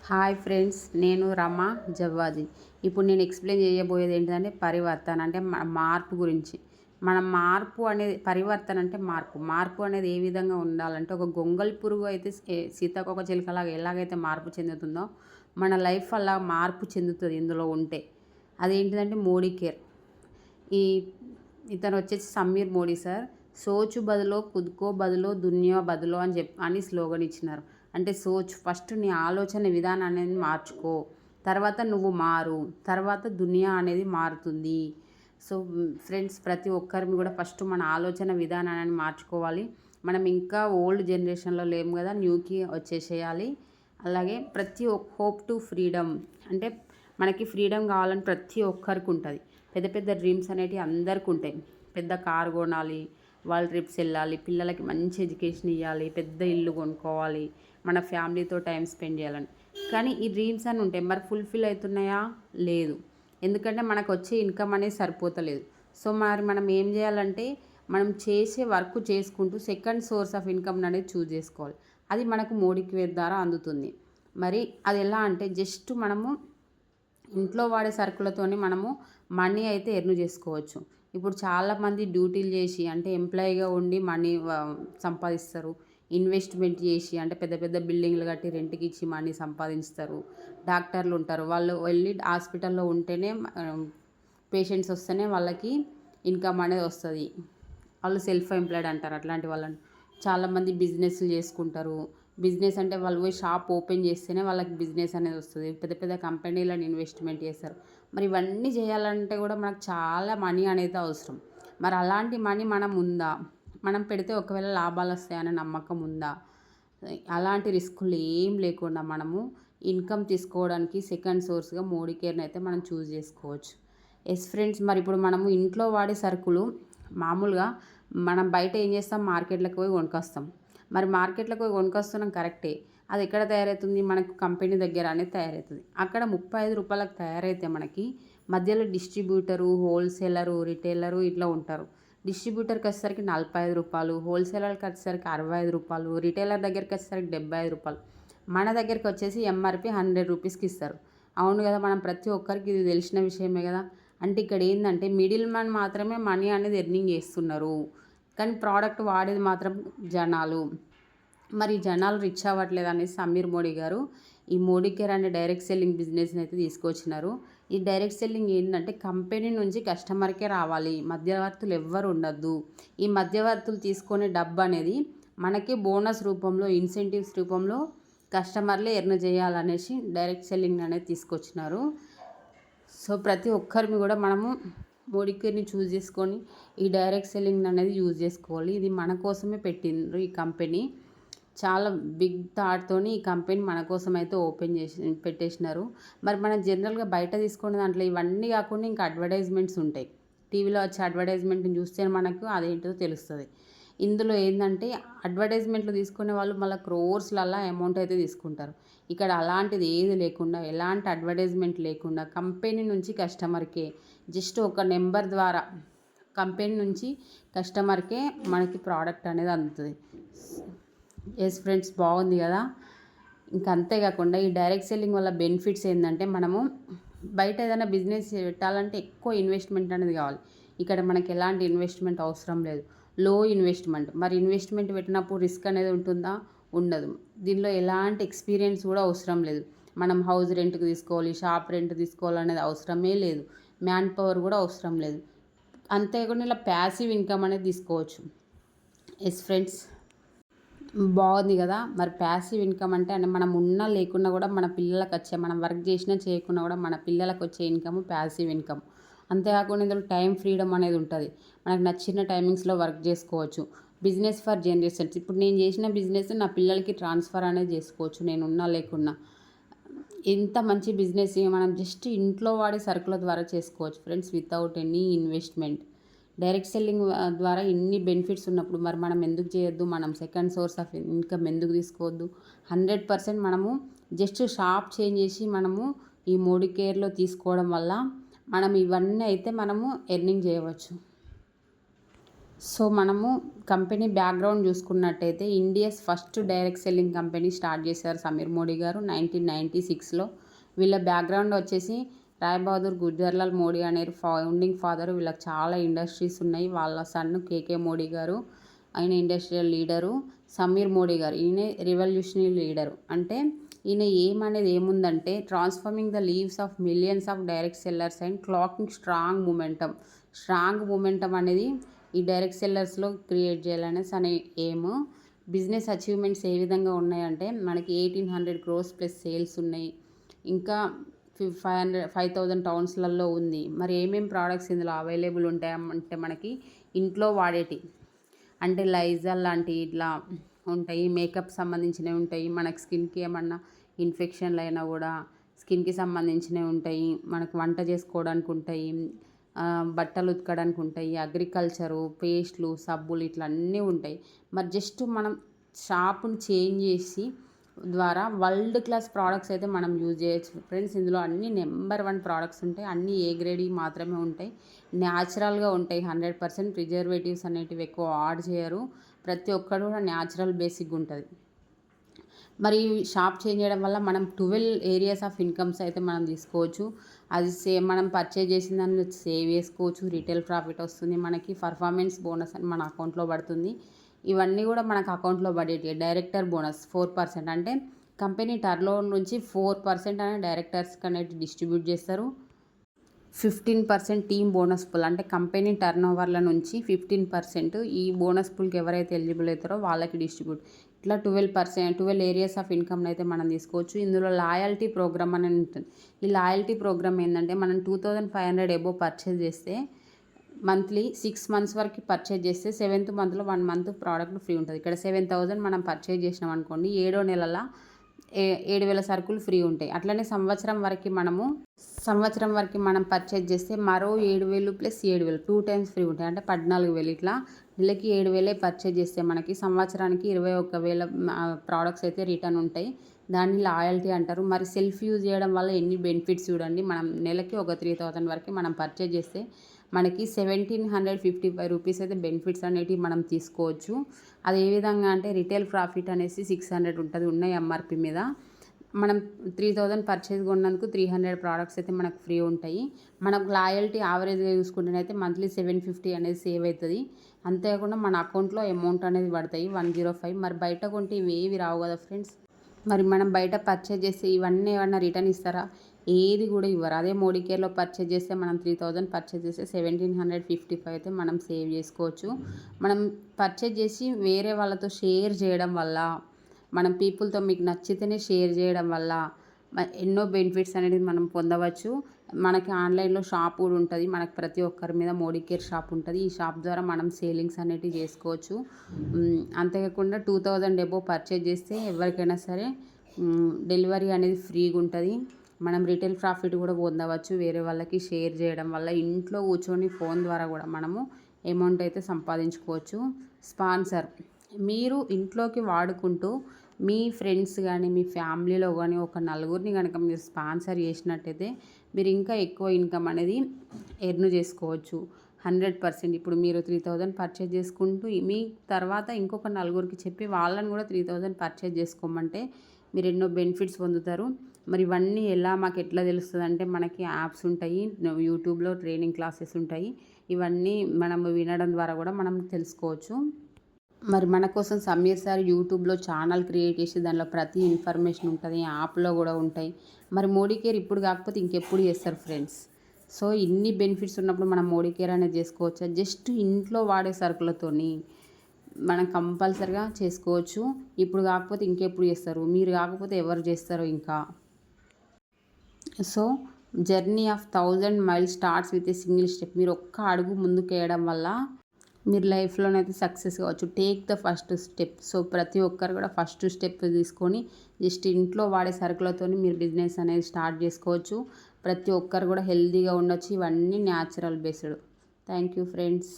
Hi friends, నేను రమ జవ్వాది. ఇప్పుడు నేను ఎక్స్ప్లెయిన్ చేయబోయేది ఏంటంటే పరివర్తన అంటే మార్పు గురించి. మనం మార్పు అనేది పరివర్తన అంటే మార్పు అనేది ఏ విధంగా ఉండాలంటే ఒక గొంగళి పురుగు అయితే సీతాకోక చిలుకలాగా ఎలాగైతే మార్పు చెందుతుందో మన లైఫ్ అలా మార్పు చెందుతుంది ఇందులో ఉంటే. అదేంటిదంటే మోడీ కేర్. ఈ ఇతను వచ్చేసి సమీర్ మోడీ సార్. సోచు బదులో ఖుద్కో బదులో దునియా బదులో అని స్లోగన్ ఇచ్చినారు. అంటే ఫస్ట్ నీ ఆలోచన విధానం అనేది మార్చుకో, తర్వాత నువ్వు మారు, తర్వాత దునియా అనేది మారుతుంది. సో ఫ్రెండ్స్, ప్రతి ఒక్కరిని కూడా ఫస్ట్ మన ఆలోచన విధానాన్ని మార్చుకోవాలి. మనం ఇంకా ఓల్డ్ జనరేషన్లో లేము కదా, న్యూకి వచ్చేసేయాలి. అలాగే ప్రతి హోప్ టు ఫ్రీడమ్ అంటే మనకి ఫ్రీడమ్ కావాలని ప్రతి ఒక్కరికి ఉంటుంది. పెద్ద పెద్ద డ్రీమ్స్ అనేటివి అందరికీ ఉంటాయి. పెద్ద కారు కొనాలి, వాళ్ళ ట్రిప్స్ వెళ్ళాలి, పిల్లలకి మంచి ఎడ్యుకేషన్ ఇవ్వాలి, పెద్ద ఇల్లు కొనుక్కోవాలి, మన ఫ్యామిలీతో టైం స్పెండ్ చేయాలని. కానీ ఈ డ్రీమ్స్ అని ఉంటాయి, మరి ఫుల్ఫిల్ అవుతున్నాయా? లేదు. ఎందుకంటే మనకు వచ్చే ఇన్కమ్ అనేది సరిపోతలేదు. సో మరి మనం ఏం చేయాలంటే మనం చేసే వర్క్ చేసుకుంటూ సెకండ్ సోర్స్ ఆఫ్ ఇన్కమ్ అనేది చూజ్ చేసుకోవాలి. అది మనకు మోడీ కేర్ ద్వారా అందుతుంది. మరి అది ఎలా అంటే జస్ట్ మనము ఇంట్లో వాడే సరుకులతోని మనము మనీ అయితే ఎర్న్ చేసుకోవచ్చు. ఇప్పుడు చాలామంది డ్యూటీలు చేసి అంటే ఎంప్లాయీగా ఉండి మనీ సంపాదిస్తారు. ఇన్వెస్ట్మెంట్ చేసి అంటే పెద్ద పెద్ద బిల్డింగ్లు కట్టి రెంట్కి ఇచ్చి మనీ సంపాదిస్తారు. డాక్టర్లు ఉంటారు, వాళ్ళు వెళ్ళి హాస్పిటల్లో ఉంటేనే పేషెంట్స్ వస్తేనే వాళ్ళకి ఇన్కమ్ అనేది వస్తుంది. వాళ్ళు సెల్ఫ్ ఎంప్లాయిడ్ అంటారు అట్లాంటి వాళ్ళని. చాలామంది బిజినెస్లు చేసుకుంటారు. బిజినెస్ అంటే వాళ్ళు పోయి షాప్ ఓపెన్ చేస్తేనే వాళ్ళకి బిజినెస్ అనేది వస్తుంది. పెద్ద పెద్ద కంపెనీలను ఇన్వెస్ట్మెంట్ చేస్తారు. మరి ఇవన్నీ చేయాలంటే కూడా మనకు చాలా మనీ అనేది అవసరం. మరి అలాంటి మనీ మనం పెడితే ఒకవేళ లాభాలు వస్తాయనే నమ్మకం ఉందా? అలాంటి రిస్కులు ఏం లేకుండా మనము ఇన్కమ్ తీసుకోవడానికి సెకండ్ సోర్స్గా మోడీ కేర్ని అయితే మనం చూస్ చేసుకోవచ్చు. ఎస్ ఫ్రెండ్స్, మరి ఇప్పుడు మనము ఇంట్లో వాడే సరుకులు మామూలుగా మనం బయట ఏం చేస్తాం, మార్కెట్లకు పోయి కొనుక్కొస్తాం. మరి మార్కెట్లకు పోయి కొనుక్కొస్తున్నాం కరెక్టే, అది ఎక్కడ తయారవుతుంది? మనకు కంపెనీ దగ్గర అనేది తయారవుతుంది. అక్కడ 35 రూపాయలకు తయారైతే మనకి మధ్యలో డిస్ట్రిబ్యూటరు, హోల్సేలరు, రిటైలరు ఇట్లా ఉంటారు. డిస్ట్రిబ్యూటర్కి వచ్చేసరికి 45 రూపాయలు, హోల్సేలర్కి వచ్చేసరికి 65 రూపాయలు, రిటైలర్ దగ్గరికి వచ్చేసరికి 75 రూపాయలు. మన దగ్గరికి వచ్చేసి ఎంఆర్పి 100 రూపీస్కి ఇస్తారు. అవును కదా, మనం ప్రతి ఒక్కరికి ఇది తెలిసిన విషయమే కదా. అంటే ఇక్కడ ఏంటంటే మిడిల్ మ్యాన్ మాత్రమే మనీ అనేది ఎర్నింగ్ చేస్తున్నారు, కానీ ప్రోడక్ట్ వాడేది మాత్రం జనాలు. మరి జనాలు రిచ్ అవ్వట్లేదు అనేసి సమీర్ మోడీ గారు ఈ మోడీ కేర్ అనే డైరెక్ట్ సెల్లింగ్ బిజినెస్ని అయితే తీసుకొచ్చినారు. ఈ డైరెక్ట్ సెల్లింగ్ ఏంటంటే కంపెనీ నుంచి కస్టమర్కే రావాలి, మధ్యవర్తులు ఎవ్వరు ఉండద్దు. ఈ మధ్యవర్తులు తీసుకునే డబ్బు అనేది మనకి బోనస్ రూపంలో, ఇన్సెంటివ్స్ రూపంలో కస్టమర్లే ఎర్న్ చేయాలనేసి డైరెక్ట్ సెల్లింగ్ అనేది తీసుకొచ్చినారు. సో ప్రతి ఒక్కరిని కూడా మనము మోడీ కేర్ని చూస్ చేసుకొని ఈ డైరెక్ట్ సెల్లింగ్ అనేది యూజ్ చేసుకోవాలి. ఇది మన కోసమే పెట్టిండ్రు ఈ కంపెనీ. చాలా బిగ్ థాట్తోని ఈ కంపెనీ మన కోసం అయితే పెట్టేసినారు. మరి మనం జనరల్గా బయట తీసుకునే దాంట్లో ఇవన్నీ కాకుండా ఇంకా అడ్వర్టైజ్మెంట్స్ ఉంటాయి. టీవీలో వచ్చే అడ్వర్టైజ్మెంట్ని చూస్తే మనకు అదేంటో తెలుస్తుంది. ఇందులో ఏంటంటే అడ్వర్టైజ్మెంట్లు తీసుకునే వాళ్ళు మళ్ళీ క్రోర్స్లల్లా అమౌంట్ అయితే తీసుకుంటారు. ఇక్కడ అలాంటిది ఏది లేకుండా, ఎలాంటి అడ్వర్టైజ్మెంట్ లేకుండా కంపెనీ నుంచి కస్టమర్కే జస్ట్ ఒక నెంబర్ ద్వారా కంపెనీ నుంచి కస్టమర్కే మనకి ప్రోడక్ట్ అనేది అందుతుంది. ఎస్ ఫ్రెండ్స్, బాగుంది కదా. ఇంకా అంతేకాకుండా ఈ డైరెక్ట్ సెల్లింగ్ వల్ల బెనిఫిట్స్ ఏంటంటే మనము బయట ఏదైనా బిజినెస్ పెట్టాలంటే ఎక్కువ ఇన్వెస్ట్మెంట్ అనేది కావాలి. ఇక్కడ మనకి ఎలాంటి ఇన్వెస్ట్మెంట్ అవసరం లేదు, లో ఇన్వెస్ట్మెంట్. మరి ఇన్వెస్ట్మెంట్ పెట్టినప్పుడు రిస్క్ అనేది ఉంటుందా? ఉండదు. దీనిలో ఎలాంటి ఎక్స్పీరియన్స్ కూడా అవసరం లేదు. మనం హౌస్ రెంట్కి తీసుకోవాలి, షాప్ రెంట్ తీసుకోవాలి అనేది అవసరమే లేదు. మ్యాన్ పవర్ కూడా అవసరం లేదు. అంతేకాకుండా ఇలా ప్యాసివ్ ఇన్కమ్ అనేది తీసుకోవచ్చు. ఎస్ ఫ్రెండ్స్, బాగుంది కదా. మరి ప్యాసివ్ ఇన్కమ్ అంటే మనం ఉన్నా లేకున్నా కూడా మన పిల్లలకు వచ్చే, మనం వర్క్ చేసినా చేయకున్నా కూడా మన పిల్లలకు వచ్చే ఇన్కమ్ ప్యాసివ్ ఇన్కమ్. అంతేకాకుండా ఇందులో టైం ఫ్రీడమ్ అనేది ఉంటుంది. మనకు నచ్చిన టైమింగ్స్లో వర్క్ చేసుకోవచ్చు. Business for generations. ఇప్పుడు నేను చేసిన బిజినెస్ నా పిల్లలకి ట్రాన్స్ఫర్ అనేది చేసుకోవచ్చు, నేను ఉన్నా లేకున్నా. ఎంత మంచి బిజినెస్ మనం జస్ట్ ఇంట్లో వాడే సరుకుల ద్వారా చేసుకోవచ్చు friends, without any investment. Direct selling ద్వారా ఇన్ని బెనిఫిట్స్ ఉన్నప్పుడు మరి మనం ఎందుకు చేయొద్దు? మనం సెకండ్ సోర్స్ ఆఫ్ ఇన్కమ్ ఎందుకు తీసుకోవద్దు? 100% మనము జస్ట్ షాప్ చేంజ్ చేసి మనము ఈ మోడీ కేర్లో తీసుకోవడం వల్ల మనం ఇవన్నీ అయితే మనము ఎర్నింగ్ చేయవచ్చు. సో మనము కంపెనీ బ్యాక్గ్రౌండ్ చూసుకున్నట్టయితే India's first direct selling company start చేశారు సమీర్ మోడీ గారు 1996లో. వీళ్ళ బ్యాక్గ్రౌండ్ వచ్చేసి రాయ్ బహదూర్ గుజర్లాల్ మోడీ అనే ఫౌండింగ్ ఫాదర్. వీళ్ళకి చాలా ఇండస్ట్రీస్ ఉన్నాయి. వాళ్ళ సన్ కేకే మోడీ గారు, ఆయన ఇండస్ట్రియల్ లీడరు. సమీర్ మోడీ గారు ఈయన రివల్యూషనరీ లీడరు. అంటే ఈయన ఏమనేది ఏముందంటే transforming the leaves of millions of direct sellers and clocking strong momentum అనేది ఈ డైరెక్ట్ సెల్లర్స్లో క్రియేట్ చేయాలనేసి అనే ఎయిమ్. బిజినెస్ అచీవ్మెంట్స్ ఏ విధంగా ఉన్నాయంటే మనకి 1800 crores ప్లస్ సేల్స్ ఉన్నాయి. ఇంకా 5,000 టౌన్స్లలో ఉంది. మరి ఏమేమి ప్రోడక్ట్స్ ఇందులో అవైలబుల్ ఉంటాయంటే మనకి ఇంట్లో వాడేటి అంటే లైజాల్ లాంటి ఇట్లా ఉంటాయి. మేకప్ సంబంధించినవి ఉంటాయి. మనకి స్కిన్కి ఏమన్నా ఇన్ఫెక్షన్లు అయినా కూడా స్కిన్కి సంబంధించినవి ఉంటాయి. మనకు వంట చేసుకోవడానికి ఉంటాయి, బట్టలు ఉతకడానికి ఉంటాయి, అగ్రికల్చరు, పేస్ట్లు, సబ్బులు ఇట్లా అన్నీ ఉంటాయి. మరి జస్ట్ మనం షాపుని చేంజ్ చేసి ద్వారా వరల్డ్ క్లాస్ ప్రోడక్ట్స్ అయితే మనం యూజ్ చేయొచ్చు ఫ్రెండ్స్. ఇందులో అన్ని నెంబర్ 1 ప్రోడక్ట్స్ ఉంటాయి. అన్నీ ఏ గ్రేడ్ మాత్రమే ఉంటాయి. న్యాచురల్గా ఉంటాయి. 100% ప్రిజర్వేటివ్స్ అనేటివి ఎక్కువ యాడ్ చేయరు. ప్రతి ఒక్కరు కూడా న్యాచురల్ బేసిక్గా ఉంటుంది. మరి షాప్ చేంజ్ చేయడం వల్ల మనం 12 ఏరియాస్ ఆఫ్ ఇన్కమ్స్ అయితే మనం తీసుకోవచ్చు. అది మనం పర్చేజ్ చేసిన దాన్ని సేవ్ చేసుకోవచ్చు. రిటైల్ ప్రాఫిట్ వస్తుంది. మనకి పర్ఫార్మెన్స్ బోనస్ అని మన అకౌంట్లో పడుతుంది. ఇవన్నీ కూడా మనకు అకౌంట్లో పడేటి. డైరెక్టర్ బోనస్ 4%, అంటే కంపెనీ టర్నోవర్ నుంచి 4% అనేది డైరెక్టర్స్కి అనేది డిస్ట్రిబ్యూట్ చేస్తారు. 15% టీమ్ బోనస్ పూల్, అంటే కంపెనీ టర్నోవర్ల నుంచి 15% ఈ బోనస్ పూల్కి ఎవరైతే ఎలిజిబుల్ అవుతారో వాళ్ళకి డిస్ట్రిబ్యూట్. ఇట్లా 12 ఏరియాస్ ఆఫ్ ఇన్కమ్ని అయితే మనం తీసుకోవచ్చు. ఇందులో లాయల్టీ ప్రోగ్రామ్ అని ఉంటుంది. ఈ లాయల్టీ ప్రోగ్రామ్ ఏంటంటే మనం 2,500 అబోవ్ పర్చేజ్ చేస్తే మంత్లీ 6 months వరకు పర్చేజ్ చేస్తే 7th monthలో 1 month ప్రోడక్ట్ ఫ్రీ ఉంటుంది. ఇక్కడ 7,000 మనం పర్చేజ్ చేసినాం అనుకోండి, 7వ నెలలో 7,000 సరుకులు ఫ్రీ ఉంటాయి. అట్లనే సంవత్సరం వరకు మనం పర్చేజ్ చేస్తే మరో 7,000 ప్లస్ 7,000 2 times ఫ్రీ ఉంటాయి. అంటే 14,000. ఇట్లా నెలకి 7,000 పర్చేజ్ చేస్తే మనకి సంవత్సరానికి 21,000 ప్రోడక్ట్స్ అయితే రిటర్న్ ఉంటాయి. దాన్ని లాయల్టీ అంటారు. మరి సెల్ఫ్ యూజ్ చేయడం వల్ల ఎన్ని బెనిఫిట్స్ చూడండి. మనం నెలకి ఒక 3,000 వరకు మనం పర్చేజ్ చేస్తే మనకి 1,755 రూపీస్ అయితే బెనిఫిట్స్ అనేటివి మనం తీసుకోవచ్చు. అది ఏ విధంగా అంటే రిటైల్ ప్రాఫిట్ అనేసి 600 ఉంటుంది ఉన్నాయి ఎంఆర్పి మీద. మనం 3,000 పర్చేజ్ కొన్నందుకు 300 ప్రోడక్ట్స్ అయితే మనకు ఫ్రీ ఉంటాయి. మనకు లాయల్టీ యావరేజ్గా చూసుకుంటేనైతే మంత్లీ 750 అనేది సేవ్ అవుతుంది. అంతేకాకుండా మన అకౌంట్లో అమౌంట్ అనేది పడతాయి 105. మరి బయట కొంటే ఇవి ఏవి రావు కదా ఫ్రెండ్స్. మరి మనం బయట పర్చేజ్ చేస్తే ఇవన్నీ ఏమన్నా రిటర్న్ ఇస్తారా? ఏది కూడా ఇవ్వరు. అదే మోడీ కేర్లో పర్చేజ్ చేస్తే మనం 3,000 పర్చేజ్ చేస్తే 1,755 అయితే మనం సేవ్ చేసుకోవచ్చు. మనం పర్చేజ్ చేసి వేరే వాళ్ళతో షేర్ చేయడం వల్ల, మనం పీపుల్తో మీకు నచ్చితేనే షేర్ చేయడం వల్ల ఎన్నో బెనిఫిట్స్ అనేది మనం పొందవచ్చు. మనకి ఆన్లైన్లో షాప్ కూడా ఉంటుంది. మనకు ప్రతి ఒక్కరి మీద మోడీ కేర్ షాప్ ఉంటుంది. ఈ షాప్ ద్వారా మనం సేలింగ్స్ అనేటివి చేసుకోవచ్చు. అంతేకాకుండా 2,000 అబోవ్ పర్చేజ్ చేస్తే ఎవరికైనా సరే డెలివరీ అనేది ఫ్రీగా ఉంటుంది. మనం రిటైల్ ప్రాఫిట్ కూడా పొందవచ్చు వేరే వాళ్ళకి షేర్ చేయడం వల్ల. ఇంట్లో కూర్చొని ఫోన్ ద్వారా కూడా మనము అమౌంట్ అయితే సంపాదించుకోవచ్చు. స్పాన్సర్, మీరు ఇంట్లోకి వాడుకుంటూ మీ ఫ్రెండ్స్ కానీ మీ ఫ్యామిలీలో కానీ ఒక 4 కనుక మీరు స్పాన్సర్ చేసినట్టయితే మీరు ఇంకా ఎక్కువ ఇన్కమ్ అనేది ఎర్న్ చేసుకోవచ్చు 100%. ఇప్పుడు మీరు 3,000 పర్చేజ్ చేసుకుంటూ మీ తర్వాత ఇంకొక 4కి చెప్పి వాళ్ళని కూడా 3,000 పర్చేజ్ చేసుకోమంటే మీరు ఎన్నో బెనిఫిట్స్ పొందుతారు. మరి ఇవన్నీ మాకు ఎట్లా తెలుస్తుంది అంటే మనకి యాప్స్ ఉంటాయి, యూట్యూబ్లో ట్రైనింగ్ క్లాసెస్ ఉంటాయి. ఇవన్నీ మనం వినడం ద్వారా కూడా మనం తెలుసుకోవచ్చు. మరి మన కోసం సమీర్ సార్ యూట్యూబ్లో ఛానల్ క్రియేట్ చేసి దానిలో ప్రతి ఇన్ఫర్మేషన్ ఉంటుంది, యాప్లో కూడా ఉంటాయి. మరి మోడీ కేర్ ఇప్పుడు కాకపోతే ఇంకెప్పుడు చేస్తారు ఫ్రెండ్స్. సో ఇన్ని బెనిఫిట్స్ ఉన్నప్పుడు మనం మోడీ కేర్ అనేది చేసుకోవచ్చు. జస్ట్ ఇంట్లో వాడే సరుకులతోని మనం కంపల్సరిగా చేసుకోవచ్చు. ఇప్పుడు కాకపోతే ఇంకెప్పుడు చేస్తారు, మీరు కాకపోతే ఎవరు చేస్తారో ఇంకా. So journey of 1000 miles starts with a single step. మీరు ఒక్క అడుగు ముందుకు వేయడం వల్ల మీరు లైఫ్లోనైతే సక్సెస్ కావచ్చు. Take the first step. So ప్రతి ఒక్కరు కూడా ఫస్ట్ స్టెప్ తీసుకొని జస్ట్ ఇంట్లో వాడే సరుకులతో మీరు బిజినెస్ అనేది స్టార్ట్ చేసుకోవచ్చు. ప్రతి ఒక్కరు కూడా హెల్తీగా ఉండొచ్చు. ఇవన్నీ natural based. Thank you friends.